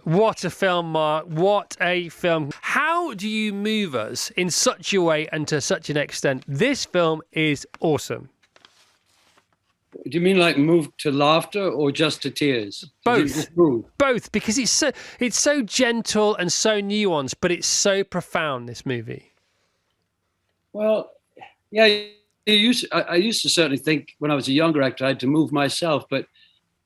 What a film, Mark. What a film. How do you move us in such a way and to such an extent? This film is awesome. Do you mean like move to laughter or just to tears? Both. Both, because it's so gentle and so nuanced, but it's so profound, this movie. Well, yeah, I used to certainly think when I was a younger actor I had to move myself, but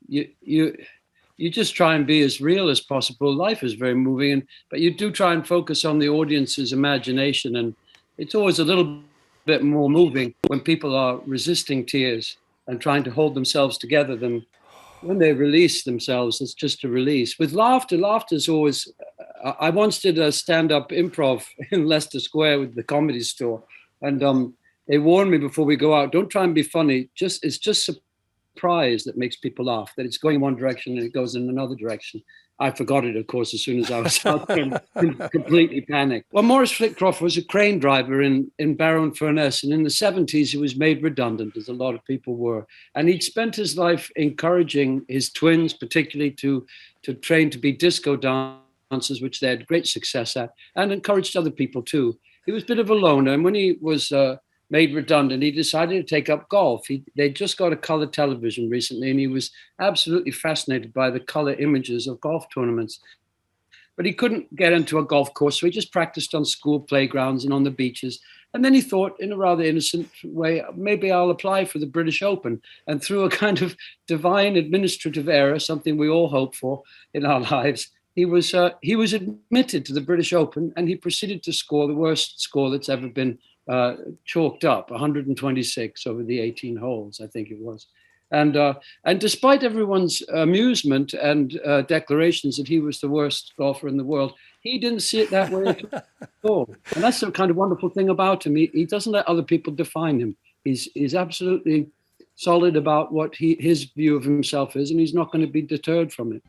you just try and be as real as possible. Life is very moving, but you do try and focus on the audience's imagination, and it's always a little bit more moving when people are resisting tears and trying to hold themselves together than when they release themselves. It's just a release. With laughter is always. I once did a stand-up improv in Leicester Square with the Comedy Store, and they warned me before we go out, don't try and be funny. It's just surprise that makes people laugh, that it's going one direction and it goes in another direction. I forgot it, of course, as soon as I was out there and completely panicked. Well, Maurice Flitcroft was a crane driver in Barrow-in-Furness, and in the 70s he was made redundant, as a lot of people were. And he'd spent his life encouraging his twins, particularly to train to be disco dancers, which they had great success at, and encouraged other people too. He was a bit of a loner, and when he was made redundant, he decided to take up golf. They just got a color television recently, and he was absolutely fascinated by the color images of golf tournaments. But he couldn't get into a golf course, so he just practiced on school playgrounds and on the beaches. And then he thought, in a rather innocent way, maybe I'll apply for the British Open. And through a kind of divine administrative error, something we all hope for in our lives, he was admitted to the British Open, and he proceeded to score the worst score that's ever been chalked up, 126 over the 18 holes, I think it was. And despite everyone's amusement and declarations that he was the worst golfer in the world, he didn't see it that way at all. And that's the kind of wonderful thing about him. He doesn't let other people define him. He's absolutely solid about what his view of himself is, and he's not going to be deterred from it.